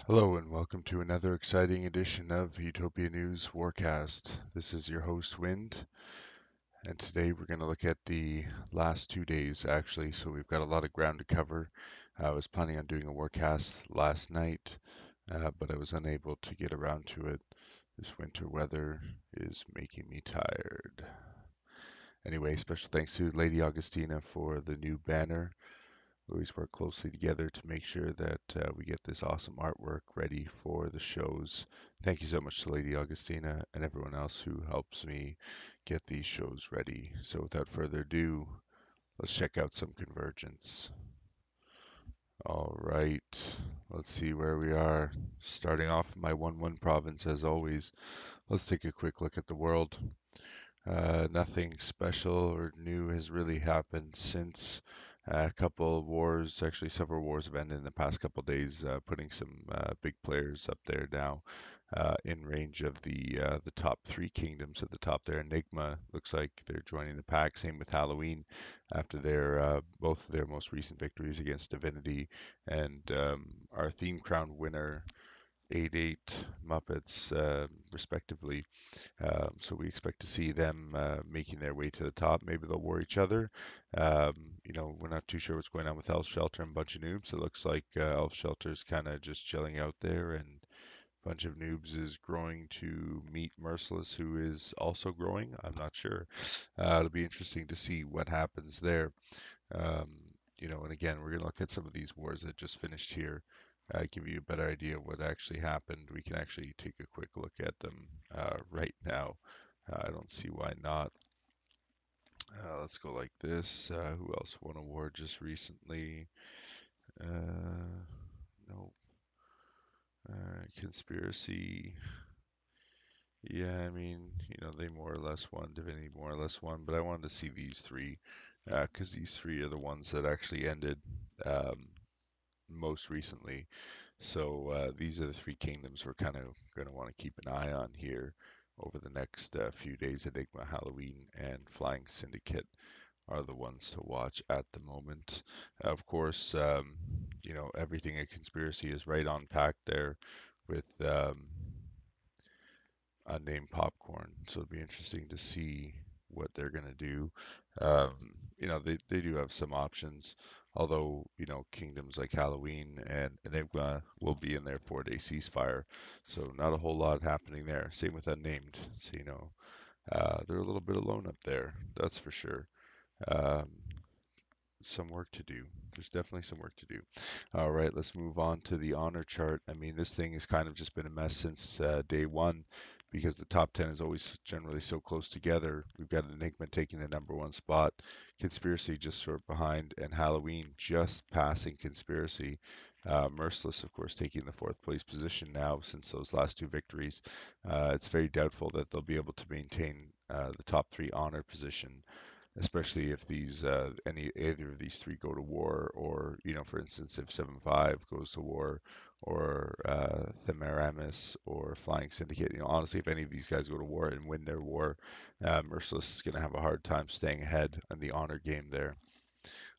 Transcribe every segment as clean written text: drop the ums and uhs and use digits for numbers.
Hello and welcome to another exciting edition of Utopia News Warcast. This is your host Wind, and today we're going to look at the last 2 days actually. So we've got a lot of ground to cover. I was planning on doing a Warcast last night, but I was unable to get around to it. This winter weather is making me tired. Anyway, special thanks to Lady Augustina for the new banner. We always work closely together to make sure that we get this awesome artwork ready for the shows. Thank you so much to Lady Augustina and everyone else who helps me get these shows ready. So without further ado, let's check out some convergence. All right, let's see where we are. Starting off my 1-1 province as always. Let's take a quick look at the world. Nothing special or new has really happened since a couple of wars, actually several wars have ended in the past couple of days, putting some big players up there now in range of the top three kingdoms at the top there. Enigma looks like they're joining the pack. Same with Halloween after their both of their most recent victories against Divinity and our theme crown winner 8-8 Muppets, respectively. So we expect to see them making their way to the top. Maybe they'll war each other. We're not too sure what's going on with Elf Shelter and Bunch of Noobs. It looks like Elf Shelter's kind of just chilling out there, and Bunch of Noobs is growing to meet Merciless, who is also growing. I'm not sure. It'll be interesting to see what happens there. Um, and again, we're going to look at some of these wars that just finished here, give you a better idea of what actually happened. We can actually take a quick look at them right now. I don't see why not. Let's go like this. Who else won a war just recently? No. Conspiracy. Yeah, I mean, they more or less won. Divinity more or less won, but I wanted to see these three because these three are the ones that actually ended um, most recently. So these are the three kingdoms we're kind of going to want to keep an eye on here over the next few days. Enigma, Halloween, and Flying Syndicate are the ones to watch at the moment. Of course, everything a conspiracy is right on pack there with unnamed popcorn. So it'll be interesting to see what they're going to do. They do have some options, although, kingdoms like Halloween and Enigma will be in their 4-day ceasefire. So not a whole lot happening there. Same with unnamed. So, they're a little bit alone up there. That's for sure. Um, some work to do. There's definitely some work to do. All right, let's move on to the honor chart. I mean, this thing has kind of just been a mess since day one because the top 10 is always generally so close together. We've got Enigma taking the #1 spot, Conspiracy just sort of behind, and Halloween just passing Conspiracy. Merciless, of course, taking the 4th place position now since those last two victories. It's very doubtful that they'll be able to maintain the top 3 honor position, especially if either of these three go to war, or for instance, if 7-5 goes to war, or Themeramism or Flying Syndicate. Honestly, if any of these guys go to war and win their war, Merciless is going to have a hard time staying ahead in the honor game there.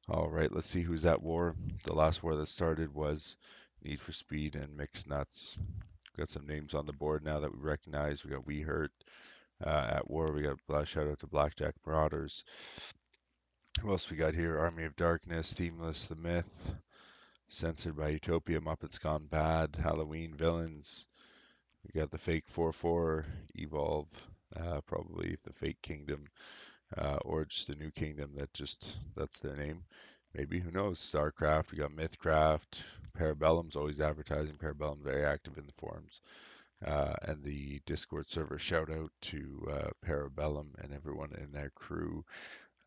All right, let's see who's at war. The last war that started was Need for Speed and Mixed Nuts. Got some names on the board now that we recognize. We got We Hurt at war. We got shout out to Blackjack Marauders. Who else we got here? Army of Darkness, Themeless, The Myth, Censored by Utopia, Muppets Gone Bad, Halloween Villains. We got the Fake 4-4, Evolve, probably the Fake Kingdom, or just a new kingdom that's their name. Maybe, who knows? StarCraft, we got MYTHCRAFT, Parabellum's always advertising. Parabellum very active in the forums. And the Discord server. Shout out to Parabellum and everyone in their crew.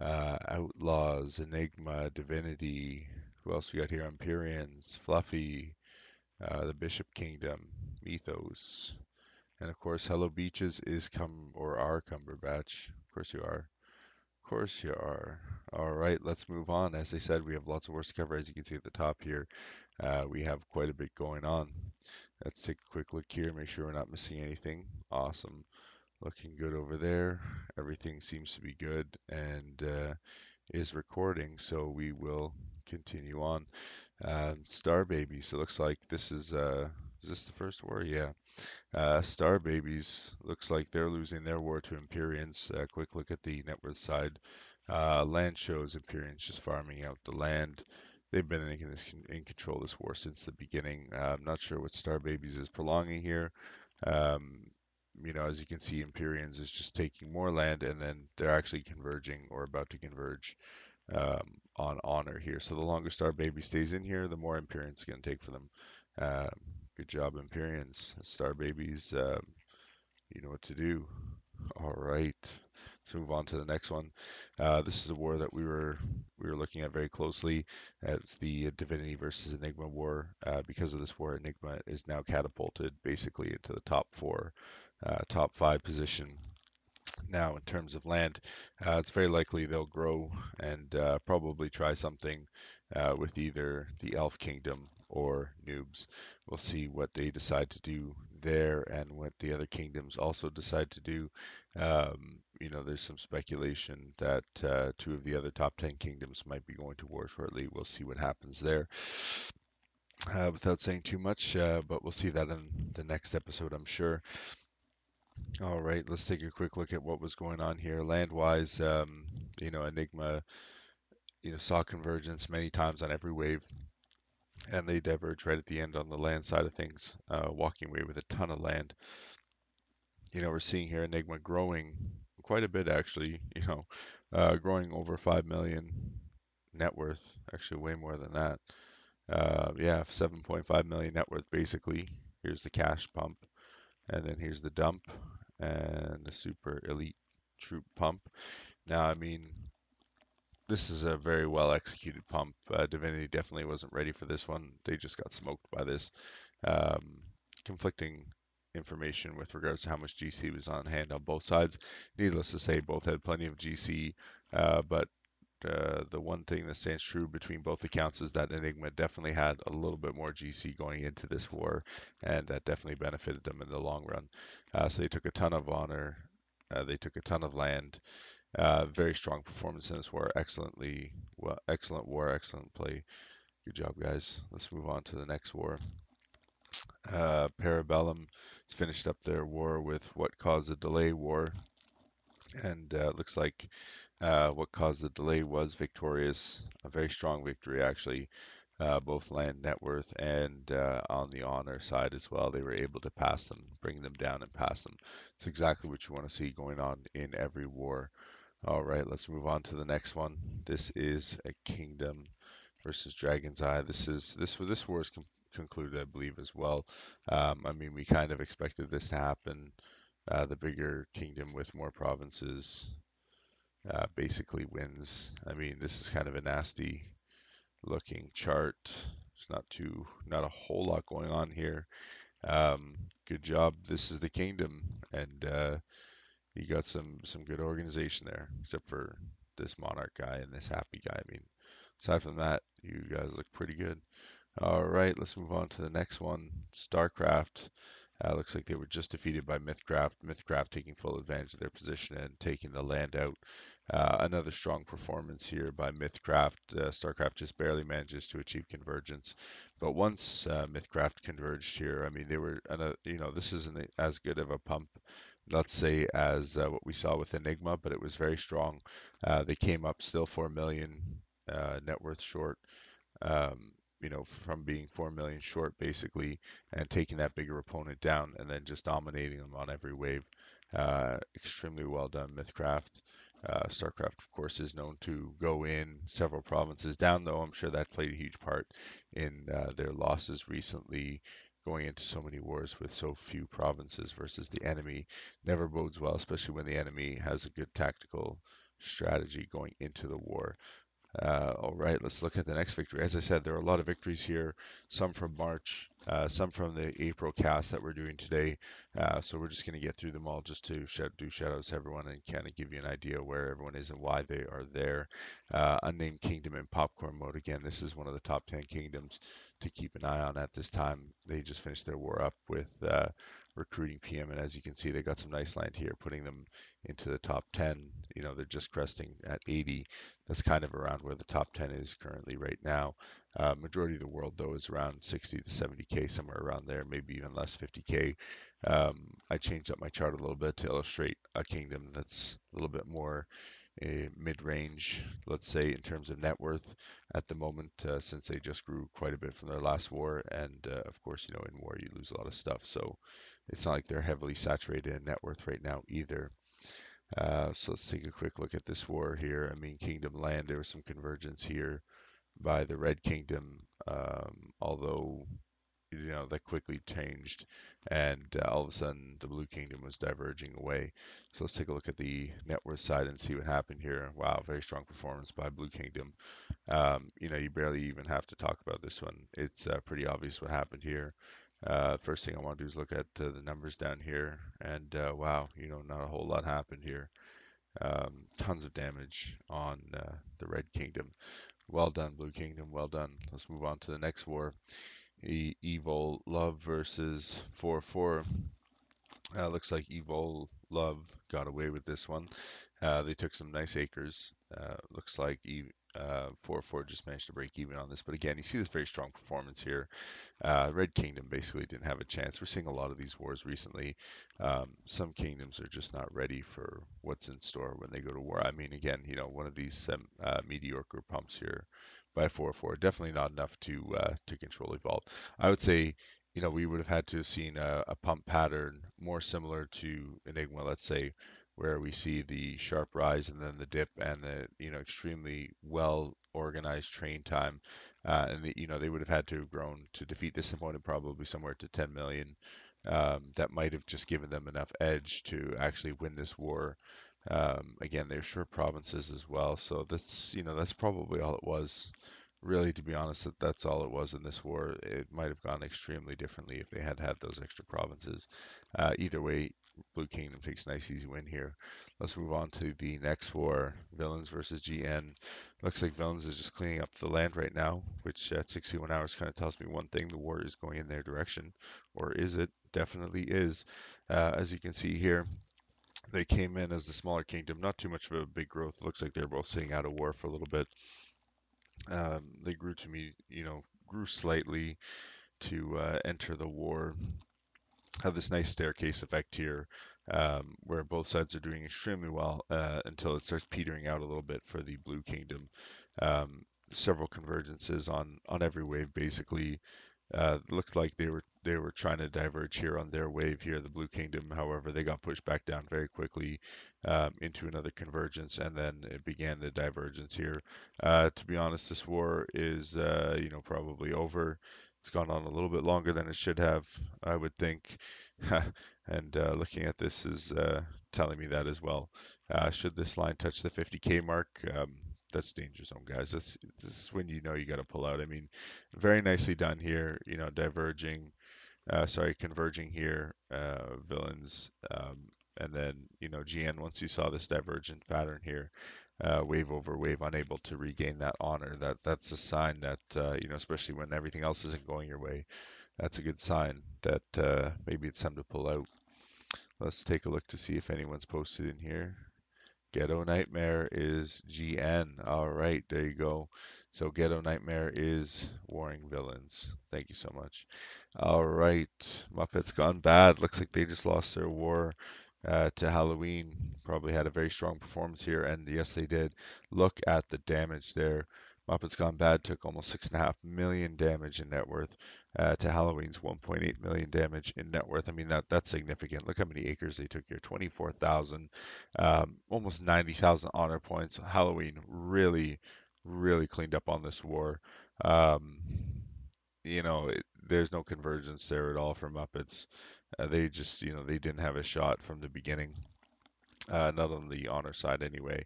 Outlaws, Enigma, Divinity. Who else we got here? Empyreans, Fluffy, the Bishop Kingdom, Mythos, and of course, Hello Beaches is are Cumberbatch. Of course you are. Of course you are. All right, let's move on. As I said, we have lots of wars to cover. As you can see at the top here, we have quite a bit going on. Let's take a quick look here, make sure we're not missing anything. Awesome. Looking good over there. Everything seems to be good and is recording, so we will continue on. Star Babies. It looks like this is Is this the first war? Yeah. Star Babies looks like they're losing their war to Empyreans. Quick look at the net worth side. Land shows Empyreans just farming out the land. They've been in control of this war since the beginning. I'm not sure what Star Babies is prolonging here. Um, as you can see, Empyreans is just taking more land, and then they're actually converging or about to converge on honor here. So the longer Star Baby stays in here, the more Empyreans going to take for them. Um, Good job, Empyreans. Star Babies, you know what to do. All right, let's move on to the next one. This is a war that we were looking at very closely. It's the Divinity versus Enigma war. Because of this war, Enigma is now catapulted basically into the top four, top five position. Now, in terms of land, it's very likely they'll grow and probably try something with either the Elf Kingdom or Noobs. We'll see what they decide to do there and what the other kingdoms also decide to do. There's some speculation that two of the other top 10 kingdoms might be going to war shortly. We'll see what happens there. Without saying too much, but we'll see that in the next episode, I'm sure. All right, let's take a quick look at what was going on here. Land-wise, Enigma, saw convergence many times on every wave, and they diverge right at the end on the land side of things, walking away with a ton of land. We're seeing here Enigma growing quite a bit, actually, growing over 5 million net worth, actually way more than that. Yeah, 7.5 million net worth, basically. Here's the cash pump. And then here's the dump and the super elite troop pump. Now, I mean, this is a very well executed pump. Divinity definitely wasn't ready for this one. They just got smoked by this. Um, Conflicting information with regards to how much GC was on hand on both sides. Needless to say, both had plenty of GC, but the one thing that stands true between both accounts is that Enigma definitely had a little bit more GC going into this war, and that definitely benefited them in the long run. So they took a ton of honor, they took a ton of land. Very strong performance in this war. Excellent war, excellent play. Good job, guys. Let's move on to the next war. Parabellum has finished up their war with What Caused the Delay War, and looks like what caused the delay was victorious. A very strong victory, actually. Both land net worth and on the honor side as well. They were able to pass them, bring them down and pass them. It's exactly what you want to see going on in every war. All right, let's move on to the next one. This is a kingdom versus Dragon's Eye. This war is concluded, I believe, as well. I mean, we kind of expected this to happen. The bigger kingdom with more provinces basically wins. I mean, this is kind of a nasty looking chart. There's not a whole lot going on here. Good job. This is the kingdom, and you got some good organization there, except for this monarch guy and this happy guy. I mean, aside from that, you guys look pretty good. All right, let's move on to the next one. StarCraft. Looks like they were just defeated by MythCraft. MythCraft taking full advantage of their position and taking the land out. Another strong performance here by MythCraft. StarCraft just barely manages to achieve convergence. But once MythCraft converged here, I mean, they were, this isn't as good of a pump, let's say, as what we saw with Enigma, but it was very strong. They came up still 4 million net worth short. From being 4 million short basically, and taking that bigger opponent down and then just dominating them on every wave. Extremely well done, Mythcraft. StarCraft, of course, is known to go in several provinces down, though I'm sure that played a huge part in their losses recently. Going into so many wars with so few provinces versus the enemy never bodes well, especially when the enemy has a good tactical strategy going into the war. All right, let's look at the next victory. As I said, there are a lot of victories here, some from March, some from the April cast that we're doing today. So we're just going to get through them all just to do shout outs to everyone and kind of give you an idea where everyone is and why they are there. Unnamed Kingdom in popcorn mode. Again, this is one of the top 10 kingdoms to keep an eye on at this time. They just finished their war up with recruiting PM, and as you can see, they got some nice land here, putting them into the top 10. You know, they're just cresting at 80. That's kind of around where the top 10 is currently right now. Majority of the world, though, is around 60 to 70K, somewhere around there, maybe even less, 50K. I changed up my chart a little bit to illustrate a kingdom that's a little bit more mid-range, let's say, in terms of net worth at the moment, since they just grew quite a bit from their last war. And of course, you know, in war you lose a lot of stuff, so it's not like they're heavily saturated in net worth right now either. So let's take a quick look at this war here. I mean, Kingdom land, there was some convergence here by the Red Kingdom, although you know that quickly changed, and all of a sudden the Blue Kingdom was diverging away. So let's take a look at the net worth side and see what happened here. Wow, very strong performance by Blue Kingdom. You know, you barely even have to talk about this one. It's pretty obvious what happened here. First thing I want to do is look at the numbers down here, and wow, you know, not a whole lot happened here. Tons of damage on the Red Kingdom. Well done, Blue Kingdom. Well done. Let's move on to the next war. Evol Love versus 4-4. Looks like Evol Love got away with this one. They took some nice acres. Looks like 4-4 just managed to break even on this. But again, you see this very strong performance here. Red Kingdom basically didn't have a chance. We're seeing a lot of these wars recently. Some kingdoms are just not ready for what's in store when they go to war. I mean, again, you know, one of these mediocre pumps here by 4-4, definitely not enough to control Evolve. I would say, you know, we would have had to have seen a pump pattern more similar to Enigma, let's say, where we see the sharp rise and then the dip and the, you know, extremely well organized train time. You know, they would have had to have grown to defeat this opponent probably somewhere to 10 million. That might have just given them enough edge to actually win this war. Again, they're short provinces as well, so that's, you know, that's probably all it was. Really, to be honest, that's all it was in this war. It might have gone extremely differently if they had had those extra provinces. Either way, Blue Kingdom takes a nice easy win here. Let's move on to the next war, Villains versus GN. Looks like Villains is just cleaning up the land right now, which at 61 hours kind of tells me one thing: the war is going in their direction. Or is it? Definitely is. As you can see here, they came in as the smaller kingdom, not too much of a big growth. It looks like they're both sitting out of war for a little bit. They grew to me, you know, grew slightly to enter the war. Have this nice staircase effect here, where both sides are doing extremely well until it starts petering out a little bit for the Blue Kingdom. Several convergences on every wave, basically. Looked like they were trying to diverge here on their wave here, the Blue Kingdom. However, they got pushed back down very quickly into another convergence, and then it began the divergence here. To be honest, this war is you know, probably over. It's gone on a little bit longer than it should have, I would think. And looking at this is telling me that as well. Should this line touch the 50K mark, that's danger zone, guys. This is when you know you got to pull out. I mean, very nicely done here. You know, converging here, villains, and then you know GN. Once you saw this divergent pattern here, wave over wave, unable to regain that honor. That's a sign that you know, especially when everything else isn't going your way, that's a good sign that maybe it's time to pull out. Let's take a look to see if anyone's posted in here. Ghetto Nightmare is GN. All right, there you go. So Ghetto Nightmare is Warring Villains. Thank you so much. All right, Muppets Gone Bad. Looks like they just lost their war to Halloween. Probably had a very strong performance here, and yes, they did. Look at the damage there. Muppets Gone Bad took almost 6.5 million damage in net worth to Halloween's 1.8 million damage in net worth. I mean, that's significant. Look how many acres they took here: 24,000, almost 90,000 honor points. Halloween really, really cleaned up on this war. Um, you know, there's no convergence there at all for Muppets. They just, you know, they didn't have a shot from the beginning. Not on the honor side anyway.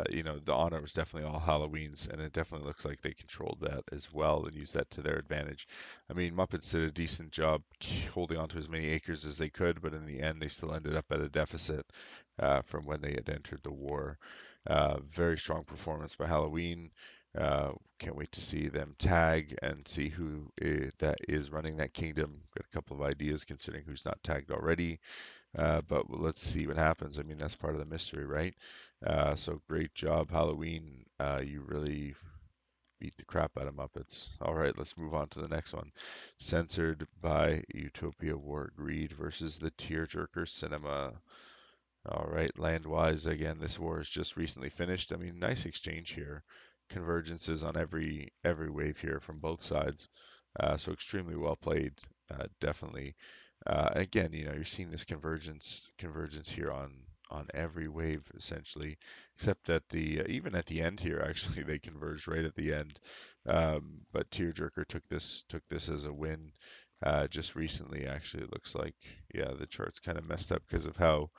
You know, the honor was definitely all Halloween's, and it definitely looks like they controlled that as well and used that to their advantage. I mean, Muppets did a decent job holding on to as many acres as they could, but in the end, they still ended up at a deficit from when they had entered the war. Very strong performance by Halloween. Can't wait to see them tag and see who that is running that kingdom. Got a couple of ideas considering who's not tagged already. But let's see what happens. I mean, that's part of the mystery, right? So great job, Halloween. You really beat the crap out of Muppets. All right, let's move on to the next one. Censored by Utopia-War Greed versus the Tearjerker Cinema. All right, land-wise, again, this war has just recently finished. I mean, nice exchange here. Convergences on every wave here from both sides. So extremely well played, definitely. Again, you're seeing this convergence here on every wave essentially, except at the even at the end here, actually they converged right at the end. But Tearjerker took this as a win just recently. Actually, it looks like yeah, the chart's kind of messed up because of how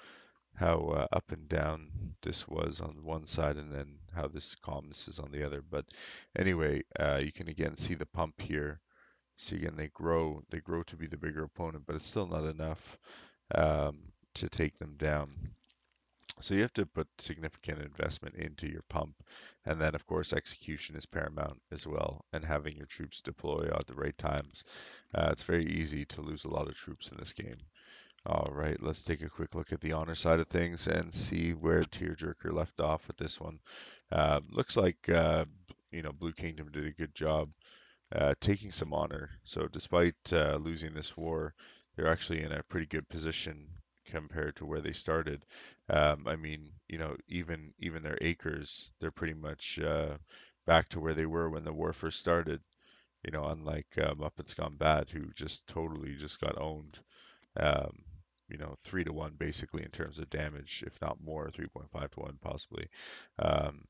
up and down this was on one side and then how this calmness is on the other. But anyway, you can again see the pump here. See again, they grow to be the bigger opponent, but it's still not enough to take them down. So you have to put significant investment into your pump, and then of course execution is paramount as well, and having your troops deploy at the right times. It's very easy to lose a lot of troops in this game. All right, let's take a quick look at the honor side of things and see where Tearjerker left off with this one. Looks like Blue Kingdom did a good job taking some honor. So despite losing this war, they're actually in a pretty good position compared to where they started. I mean, even their acres, they're pretty much back to where they were when the war first started. Unlike Muppets Gone Bad, who just totally just got owned. 3 to 1 basically in terms of damage, if not more, 3.5 to 1 possibly. Um,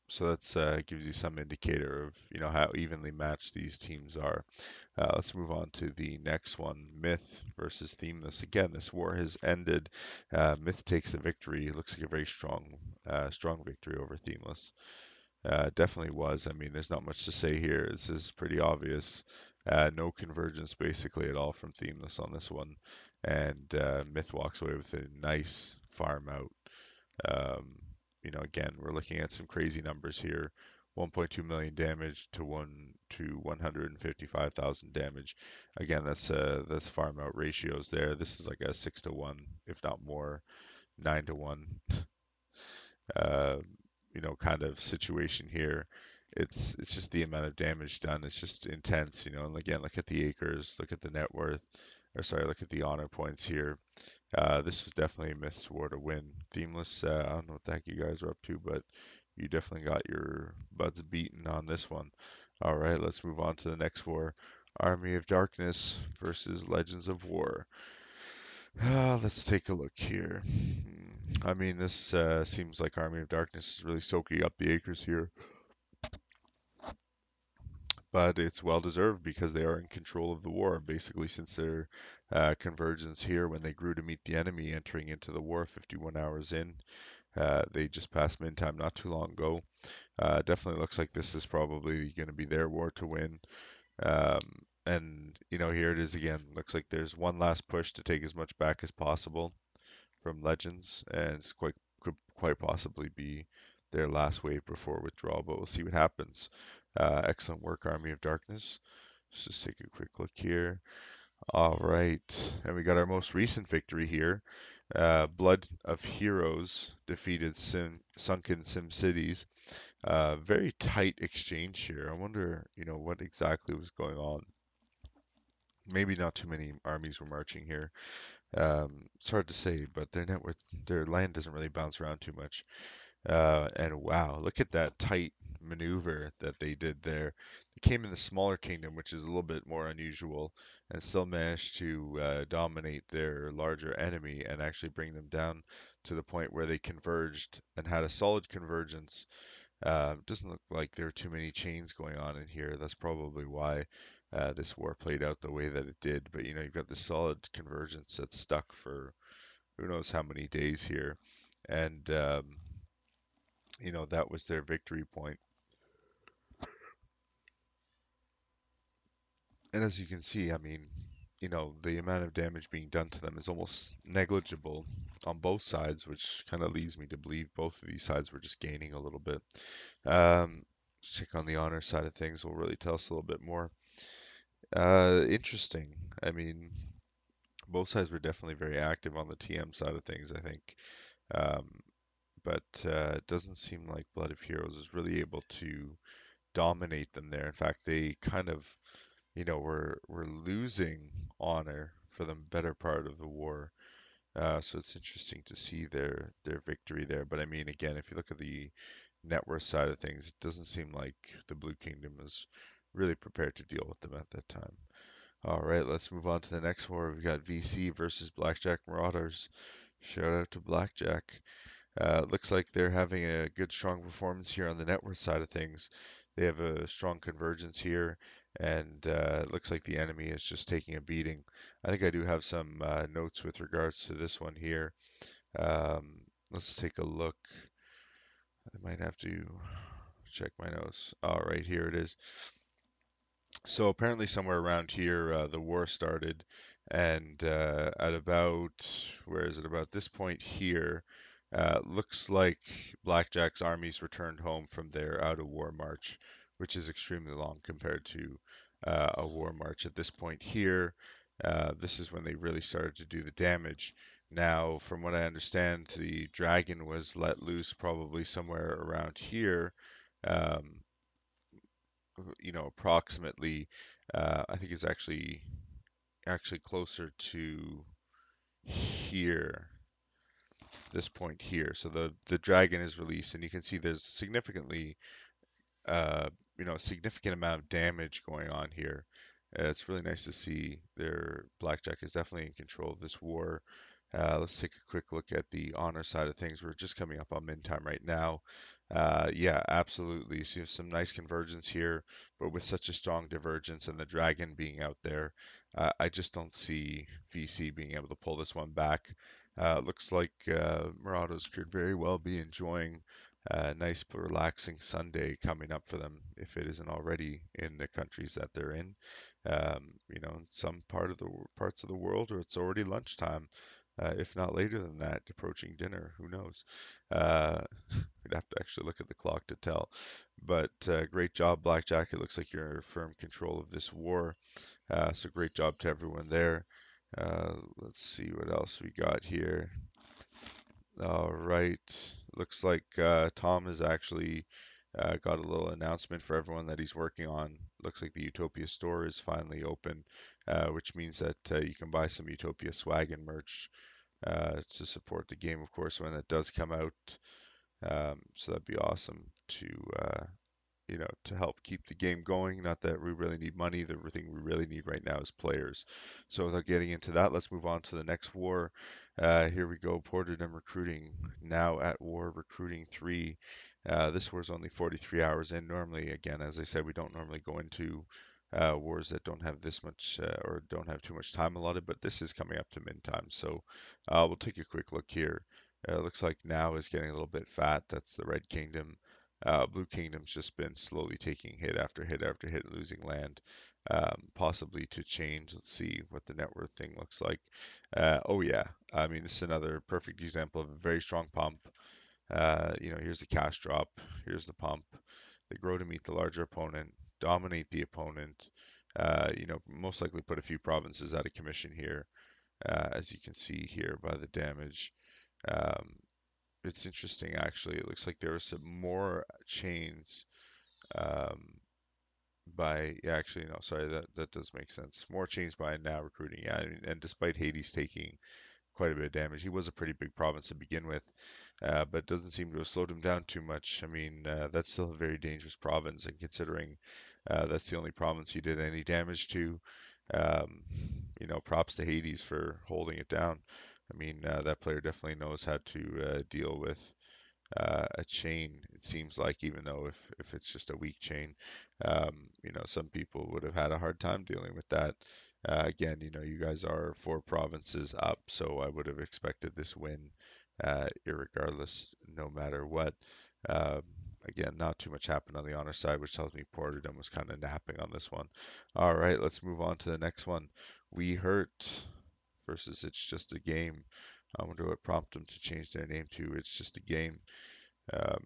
so that's gives you some indicator of how evenly matched these teams are. Let's move on to the next one, Myth versus Themeless. Again, this war has ended. Myth takes the victory. It looks like a very strong victory over Themeless. Definitely was. I mean, there's not much to say here. This is pretty obvious. No convergence basically at all from Themeless on this one. And Myth walks away with a nice farm out. Um, again, we're looking at some crazy numbers here. 1.2 million damage to 155,000 damage. Again, that's farm out ratios there. This is like a 6 to 1, if not more, 9 to 1. uh, kind of situation here. It's just the amount of damage done. It's just intense, And again, look at the acres, look at the net worth, or sorry, look at the honor points here. This was definitely a Myth's War to win. Themeless, I don't know what the heck you guys are up to, but you definitely got your butts beaten on this one. All right, let's move on to the next war. Army of Darkness versus Legends of War. Let's take a look here. I mean, this seems like Army of Darkness is really soaking up the acres here, but it's well deserved because they are in control of the war, basically, since their convergence here when they grew to meet the enemy entering into the war 51 hours in. They just passed min time not too long ago. Definitely looks like this is probably going to be their war to win. And, here it is again. Looks like there's one last push to take as much back as possible from Legends, and it's could quite possibly be their last wave before withdrawal, but we'll see what happens. Excellent work, Army of Darkness. Let's just take a quick look here. All right, and we got our most recent victory here. Blood of Heroes defeated Sunken Sim Cities. Very tight exchange here. I wonder, what exactly was going on. Maybe not too many armies were marching here. It's hard to say, but their land doesn't really bounce around too much. And wow, look at that tight maneuver that they did there. They came in the smaller kingdom, which is a little bit more unusual, and still managed to dominate their larger enemy and actually bring them down to the point where they converged and had a solid convergence. Doesn't look like there are too many chains going on in here. That's probably why this war played out the way that it did. But you've got this solid convergence that's stuck for who knows how many days here, and that was their victory point. And as you can see, I mean, the amount of damage being done to them is almost negligible on both sides, which kind of leads me to believe both of these sides were just gaining a little bit. Um, check on the honor side of things will really tell us a little bit more. Interesting. I mean, both sides were definitely very active on the TM side of things, I think. Um, but it doesn't seem like Blood of Heroes is really able to dominate them there. In fact, they kind of, were losing honor for the better part of the war. So it's interesting to see their victory there. But I mean, again, if you look at the net worth side of things, it doesn't seem like the Blue Kingdom is really prepared to deal with them at that time. All right, let's move on to the next war. We've got VC versus Blackjack Marauders. Shout out to Blackjack. Looks like they're having a good, strong performance here on the net worth side of things. They have a strong convergence here, and it looks like the enemy is just taking a beating. I think I do have some notes with regards to this one here. Um, let's take a look. I might have to check my notes. All right, here it is. So apparently somewhere around here, the war started, and at about, where is it? About this point here, looks like Blackjack's armies returned home from their out of war march, which is extremely long compared to a war march. At this point here, this is when they really started to do the damage. Now, from what I understand, the dragon was let loose probably somewhere around here. Um, approximately, I think it's actually closer to here, this point here. So the dragon is released, and you can see there's uh, significant amount of damage going on here. It's really nice to see their Blackjack is definitely in control of this war. Let's take a quick look at the honor side of things. We're just coming up on min time right now. Yeah, absolutely. See some nice convergence here, but with such a strong divergence and the dragon being out there, I just don't see VC being able to pull this one back. Looks like Marauders could very well be enjoying a nice relaxing Sunday coming up for them if it isn't already in the countries that they're in. In some parts of the world, or it's already lunchtime, if not later than that, approaching dinner. Who knows? Uh, we'd have to actually look at the clock to tell. But great job, Blackjack. It looks like you're in firm control of this war. So great job to everyone there. Let's see what else we got here. All right. Looks like Tom has actually got a little announcement for everyone that he's working on. Looks like the Utopia store is finally open, which means that you can buy some Utopia swag and merch to support the game, of course, when it does come out. So that'd be awesome to help keep the game going. Not that we really need money. The thing we really need right now is players. So without getting into that, let's move on to the next war. Here we go. Porterdom recruiting now at war recruiting 3. This war's only 43 hours in. Normally, again, as I said, we don't normally go into wars that don't have this much or don't have too much time allotted, but this is coming up to min time. So we'll take a quick look here. Looks like now is getting a little bit fat. That's the Red Kingdom. Blue Kingdom's just been slowly taking hit after hit after hit, losing land, possibly to change. Let's see what the net worth thing looks like. Oh yeah, I mean this is another perfect example of a very strong pump. Here's the cash drop, here's the pump. They grow to meet the larger opponent, dominate the opponent. Most likely put a few provinces out of commission here, as you can see here by the damage. Um, it's interesting, actually. It looks like there were some more chains um, yeah, actually, no, sorry, that does make sense. More chains by now recruiting, yeah, and despite Hades taking quite a bit of damage, he was a pretty big province to begin with, but doesn't seem to have slowed him down too much. I mean, that's still a very dangerous province, and considering that's the only province he did any damage to, um, props to Hades for holding it down. I mean, that player definitely knows how to deal with a chain, it seems like, even though if it's just a weak chain, some people would have had a hard time dealing with that. Again, you guys are 4 provinces up, so I would have expected this win, irregardless, no matter what. Um, Again, not too much happened on the honor side, which tells me Porterdom was kind of napping on this one. All right, let's move on to the next one. We Hurt versus It's Just a Game. I wonder what prompted them to change their name to It's Just a Game.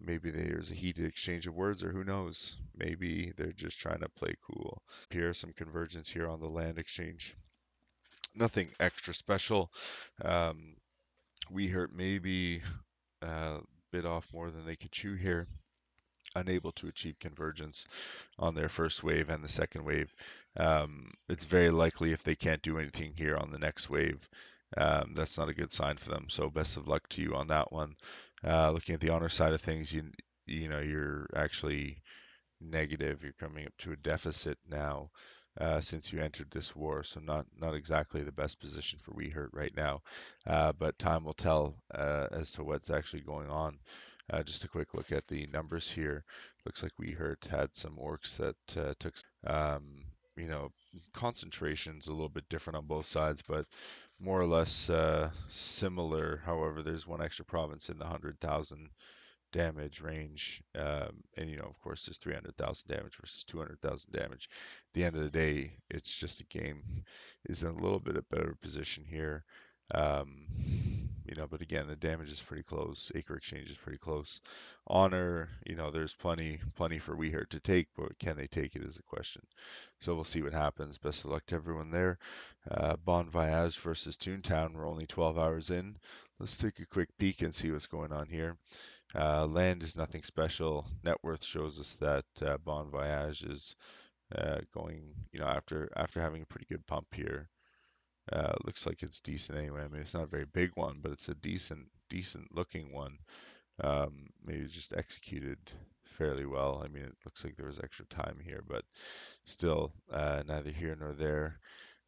Maybe there's a heated exchange of words, or who knows? Maybe they're just trying to play cool. Here, some convergence here on the land exchange. Nothing extra special. Um, we hurt maybe bit off more than they could chew here. Unable to achieve convergence on their first wave and the second wave. It's very likely if they can't do anything here on the next wave, that's not a good sign for them. So best of luck to you on that one. Looking at the honor side of things, you're actually negative. You're coming up to a deficit now since you entered this war. So not exactly the best position for We Hurt right now. But time will tell as to what's actually going on. Just a quick look at the numbers here. Looks like We Hurt had some orcs that took, you know, concentrations a little bit different on both sides, but more or less similar. However, there's one extra province in the 100,000 damage range. And of course, there's 300,000 damage versus 200,000 damage. At the end of the day, it's just a game is in a little bit of better position here. Um, but again, the damage is pretty close. Acre Exchange is pretty close. Honor, there's plenty for We Hurt to take, but can they take it is the question. So we'll see what happens. Best of luck to everyone there. Bon Voyage versus Toontown. We're only 12 hours in. Let's take a quick peek and see what's going on here. Land is nothing special. Net worth shows us that Bon Voyage is going, after having a pretty good pump here. Looks like it's decent anyway. I mean, it's not a very big one, but it's a decent looking one. Maybe just executed fairly well. I mean, it looks like there was extra time here, but still, neither here nor there.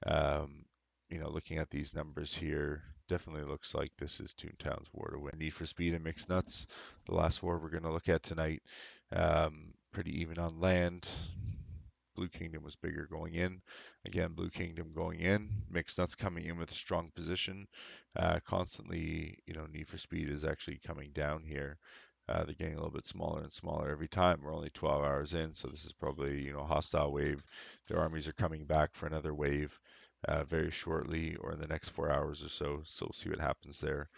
Um, looking at these numbers here, definitely looks like this is Toontown's war to win. Need for Speed and Mixed Nuts, the last war we're going to look at tonight. Pretty even on land. Blue Kingdom was bigger going in. Again, Blue Kingdom going in. Mixed Nuts coming in with a strong position. Constantly, Need for Speed is actually coming down here. They're getting a little bit smaller and smaller every time. We're only 12 hours in, so this is probably, a hostile wave. Their armies are coming back for another wave very shortly or in the next 4 hours or so. So we'll see what happens there.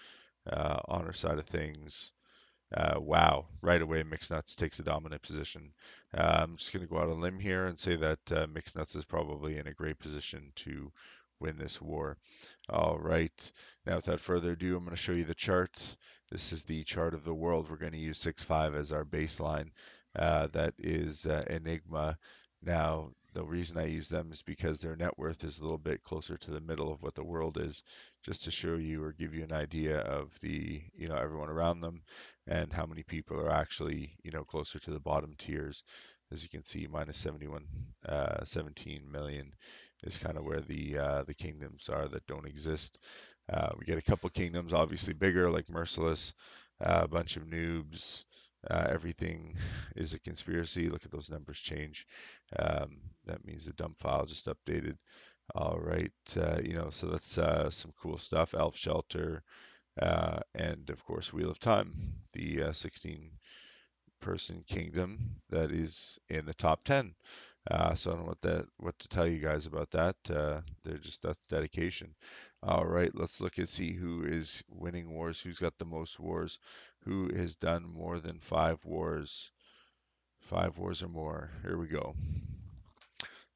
On our side of things, wow, right away Mixed Nuts takes a dominant position. I'm just going to go out on a limb here and say that Mixed Nuts is probably in a great position to win this war. All right, now without further ado, I'm going to show you the chart. This is the chart of the world. We're going to use 6.5 as our baseline. That is Enigma. Now, the reason I use them is because their net worth is a little bit closer to the middle of what the world is, just to show you or give you an idea of the, everyone around them and how many people are actually, closer to the bottom tiers. As you can see, minus 17 million is kind of where the kingdoms are that don't exist. We get a couple kingdoms, obviously bigger, like Merciless, a bunch of noobs. Everything is a conspiracy. Look at those numbers change. That means the dump file just updated. All right, so that's some cool stuff. Elf Shelter, and of course Wheel of Time, the 16 person kingdom that is in the top 10. So I don't know what to tell you guys about that. That's dedication. All right, let's look and see who is winning wars, who's got the most wars, who has done more than 5 wars or more. Here we go.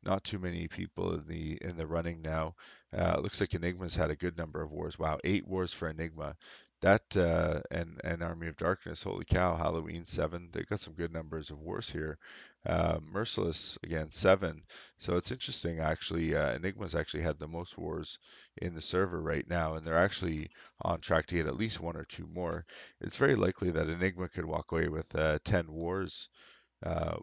Not too many people in the running now. Looks like Enigma's had a good number of wars. Wow, 8 wars for Enigma. That and Army of Darkness. Holy cow! Halloween 7. They got some good numbers of wars here. Merciless again 7. So it's interesting actually. Enigma's actually had the most wars in the server right now, and they're actually on track to get at least 1 or 2 more. It's very likely that Enigma could walk away with 10 wars uh,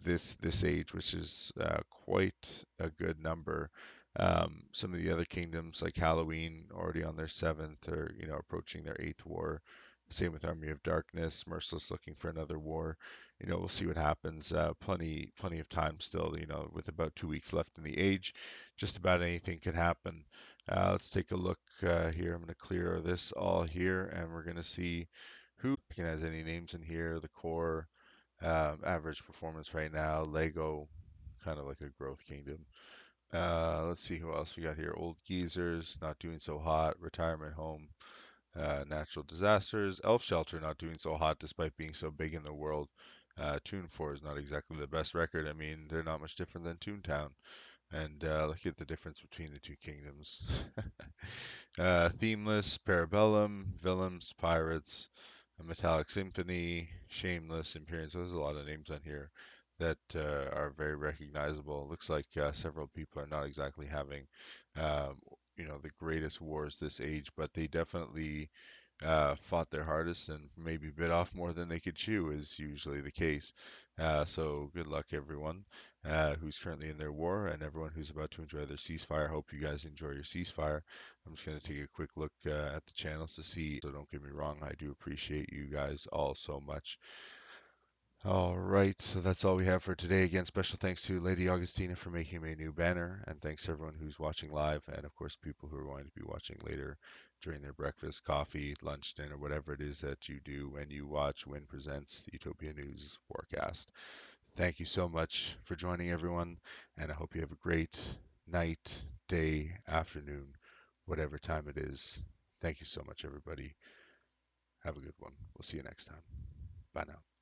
this age, which is quite a good number. Some of the other kingdoms, like Halloween, already on their 7th, or approaching their 8th war. Same with Army of Darkness, Merciless looking for another war. We'll see what happens. Plenty of time still. With about 2 weeks left in the age, just about anything could happen. Let's take a look here. I'm going to clear this all here, and we're going to see who has any names in here. The core. Average performance right now. Lego, kind of like a growth kingdom. Let's see who else we got here. Old geezers, not doing so hot. Retirement home. Natural disasters. Elf Shelter not doing so hot despite being so big in the world. Toon 4 is not exactly the best record. I mean, they're not much different than Toontown. And look at the difference between the two kingdoms. Themeless, Parabellum, Villains, Pirates, a Metallic Symphony, Shameless, Empyreans. So there's a lot of names on here that are very recognizable. Looks like several people are not exactly having, um, the greatest wars this age, but they definitely fought their hardest and maybe bit off more than they could chew, is usually the case. So good luck, everyone who's currently in their war, and everyone who's about to enjoy their ceasefire. Hope you guys enjoy your ceasefire. I'm just going to take a quick look at the channels to see. So don't get me wrong, I do appreciate you guys all so much. All right, so that's all we have for today. Again, special thanks to Lady Augustina for making me a new banner, and thanks to everyone who's watching live, and of course, people who are going to be watching later during their breakfast, coffee, lunch, dinner, whatever it is that you do when you watch Win Presents the Utopia News Warcast. Thank you so much for joining, everyone, and I hope you have a great night, day, afternoon, whatever time it is. Thank you so much, everybody. Have a good one. We'll see you next time. Bye now.